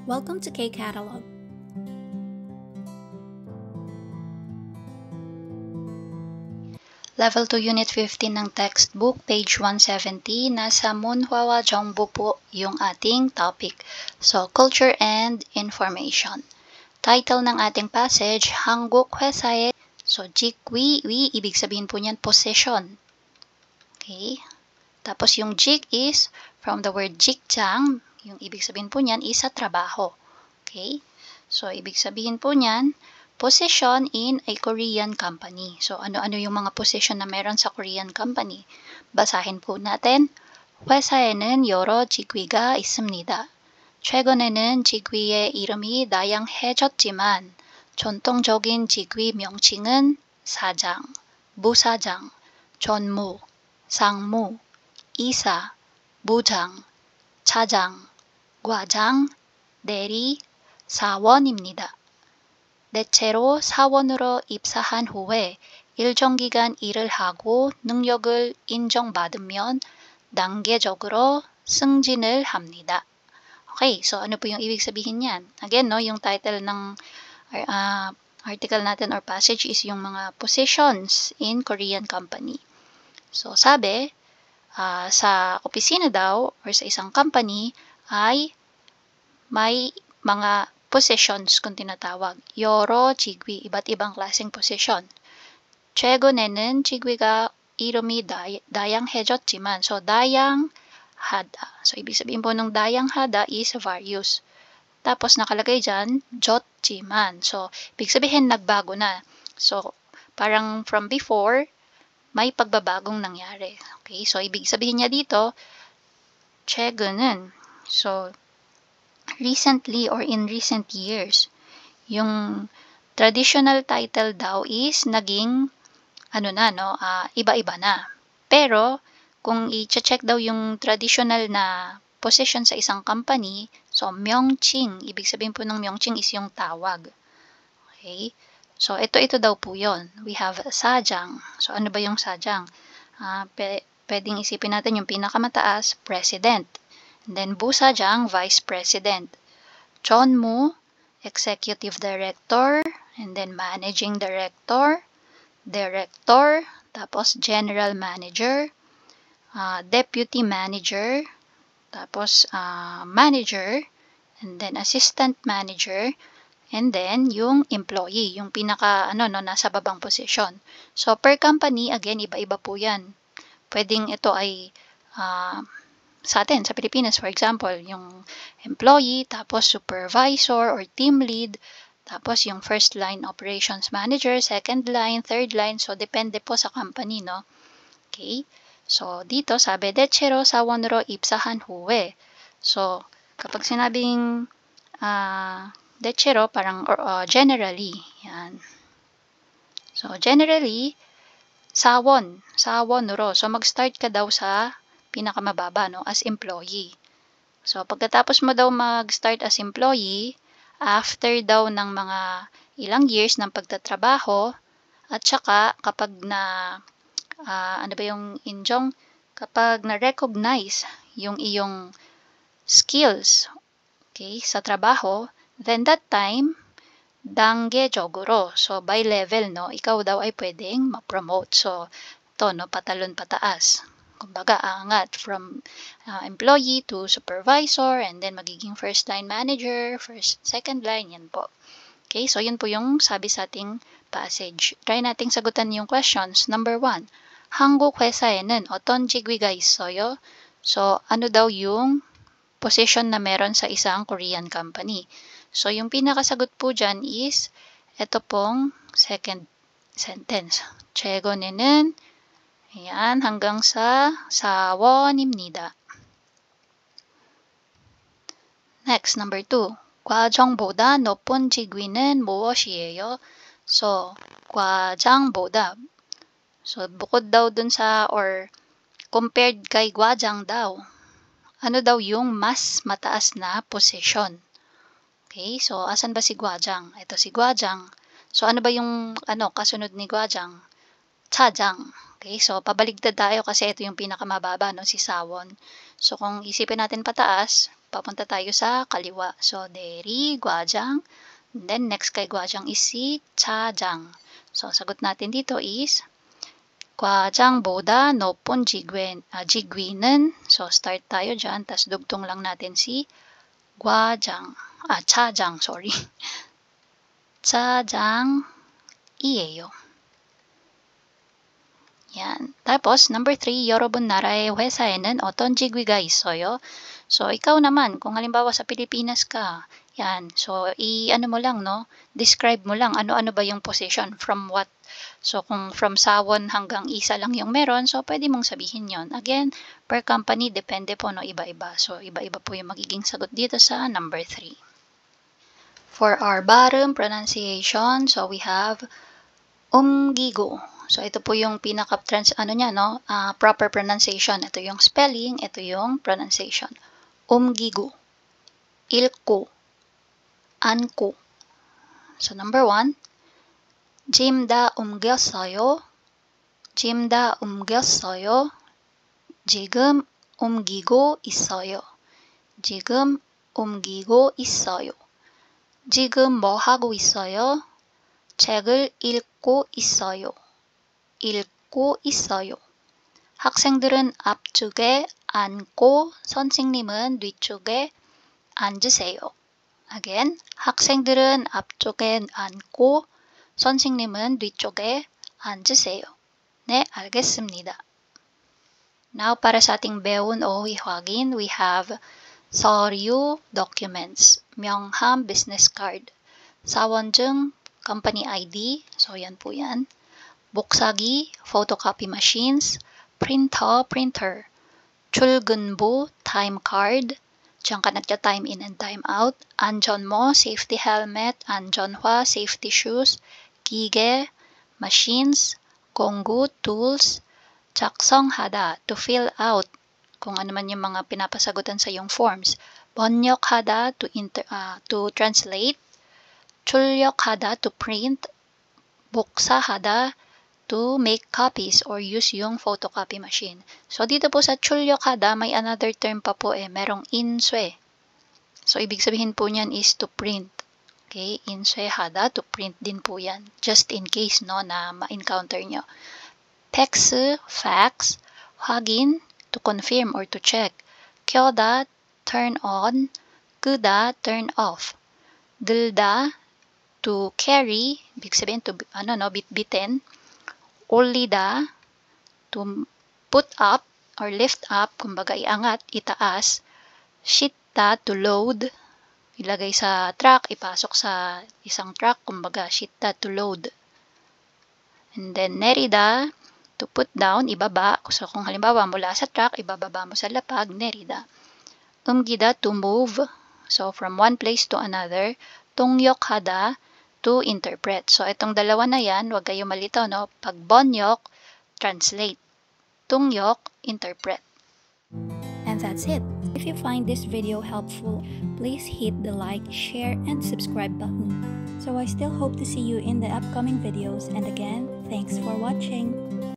Welcome to K-Catalog. Level 2 Unit 15 ng textbook, page 170. Nasa Munhwa Jongbu po yung ating topic. So, culture and information. Title ng ating passage, Hanguk Hwasae. So, jikwi, ibig sabihin po niyan, position. Okay? Tapos yung jik is from the word jikjang. Yung ibig sabihin po niyan is sa trabaho. Okay? So, ibig sabihin po niyan, position in a Korean company. So, ano-ano yung mga position na meron sa Korean company? Basahin po natin. 회사에는 여러 직위가 있습니다. 최근에는 직위의 이름이 다양해졌지만 전통적인 직위 명칭은 사장, 부사장, 전무, 상무, 이사, 부장, 차장, 과장, 대리, 사원입니다. 대체로 사원으로 입사한 후에 일정 기간 일을 하고 능력을 인정받으면 단계적으로 승진을 합니다. Okay, so ano po yung ibig sabihin niyan? Again, no, yung title ng article natin or passage is yung mga positions in Korean company. So sabi, sa opisina daw or sa isang company ay may mga positions kung tinatawag. 여러 직위, iba't ibang klaseng position. 최근에는 직위가 이름이 다양해졌지만, so 다양하다. So ibig sabihin po ng 다양하다 is various. Tapos nakalagay dyan, 졌지만. So ibig sabihin nagbago na. So parang from before, may pagbabagong nangyari. Okay, so ibig sabihin niya dito, 최근은, so recently or in recent years, yung traditional title daw is naging iba-iba na. Pero kung i-check daw yung traditional na position sa isang company, so 명칭, ibig sabihin po ng 명칭 is yung tawag. Okay? So ito daw po yon. We have sajang. So ano ba yung sajang? Pwedeng isipin natin yung pinakamataas, president. And then busajang, vice president. 전무, executive director, and then managing director, director, tapos general manager, deputy manager, tapos manager, and then assistant manager, and then yung employee, yung pinaka nasa babang posisyon. So per company, again, iba-iba po yan. Pwedeng ito ay sa atin, sa Pilipinas, for example, yung employee, tapos supervisor or team lead, tapos yung first line operations manager, second line, third line, so depende po sa company, no? Okay? So, dito sabi, 대체로 사원으로 입사한 후에. So, kapag sinabing 대체로, parang generally, yan. So, generally, 사원으로. So, mag-start ka daw sa pinakamababa, no, as employee. So, pagkatapos mo daw mag-start as employee, after daw ng mga ilang years ng pagtatrabaho, at saka kapag kapag na-recognize yung iyong skills, okay, sa trabaho, then that time, 단계적으로, so by level, no, ikaw daw ay pwedeng ma-promote. So, patalon pataas. Kumbaga, aangat from employee to supervisor, and then magiging first line manager, second line, yan po. Okay, so yun po yung sabi sa ating passage. Try nating sagutan yung questions. Number 1, 한국 회사에는 어떤 직위가 있어요? So, ano daw yung position na meron sa isang Korean company? So, yung pinakasagot po dyan is, ito pong second sentence. 최근에는 ayan, hanggang sa 사원입니다. Next, number 2. 과정보다 높은 직위는 무엇이에요? So, 과장보다. So, bukod daw dun sa, or compared kay 과장 daw, ano daw yung mas mataas na position? Okay, so asan ba si 과장? Ito si 과장. So, ano ba yung kasunod ni 과장? 차장. Okay, so pabaligtad tayo kasi ito yung pinakamababa, no, si sawon. So kung isipin natin pataas, papunta tayo sa kaliwa. So, dairy, gwajang. Then, next kay gwajang is si chajang. So, sagot natin dito is 과장보다 높은 직위는. So, start tayo dyan. Tapos, dugtong lang natin si chajang, sorry. chajang이에요. Yan. Tapos, number 3, 여러분 나라의 회사에는 어떤 직위가 있어요? So, ikaw naman, kung halimbawa sa Pilipinas ka, yan. So, ano mo lang, no? Describe mo lang, ano-ano ba yung position, from what. So, kung from sawon hanggang isa lang yung meron, so, pwede mong sabihin yon. Again, per company, depende po, no? Iba-iba. So, iba-iba po yung magiging sagot dito sa number 3. For our bottom pronunciation, so, we have umgigo. So, ito po yung proper pronunciation. Ito yung spelling, ito yung pronunciation. Umgigo, 읽고, 앉고. So, number 1, 짐 다 옮겼어요. 짐 다 옮겼어요. 지금 옮기고 있어요. 지금 옮기고 있어요. 지금 뭐 하고 있어요? 책을 읽고 있어요. 읽고 있어요. 학생들은 앞쪽에 앉고 선생님은 뒤쪽에 앉으세요. Again, 학생들은 앞쪽에 앉고 선생님은 뒤쪽에 앉으세요. 네, 알겠습니다. Now, para sa ating 배운 o hiwagin, we have 서류 documents, 명함 business card, 사원증 company ID, so yan po yan. 복사기, photocopy machines, printer, 출근부, time card, diyan ka nagta-time in and time out, 안전모, safety helmet, 안전화, safety shoes, 기계, machines, 공구, tools, 작성하다, to fill out, kung ano man yung mga pinapasagutan sa yung forms, 번역하다, to translate, 출력하다, to print, 복사하다, to make copies or use yung photocopy machine. So, dito po sa 출력하다, may another term pa po merong 인쇄. So, ibig sabihin po niyan is to print. Okay, 인쇄하다, to print din po yan. Just in case, no, na ma-encounter nyo. 팩스, fax, 확인, to confirm or to check. 켜다, turn on, 끄다, turn off. 들다, to carry, ibig sabihin to, bitbitin. 올리다, to put up or lift up, kumbaga iangat, itaas. 싣다, to load, ilagay sa truck, ipasok sa isang truck, kumbaga 싣다, to load. And then 내리다, to put down, ibaba. So kung halimbawa mula sa truck, ibababa mo sa lapag, 내리다. 옮기다, to move. So from one place to another. 통역하다, to interpret. So, itong dalawa na yan, wag kayo malito, no? Pag 번역, translate. 통역, interpret. And that's it. If you find this video helpful, please hit the like, share, and subscribe button. So I still hope to see you in the upcoming videos. And again, thanks for watching.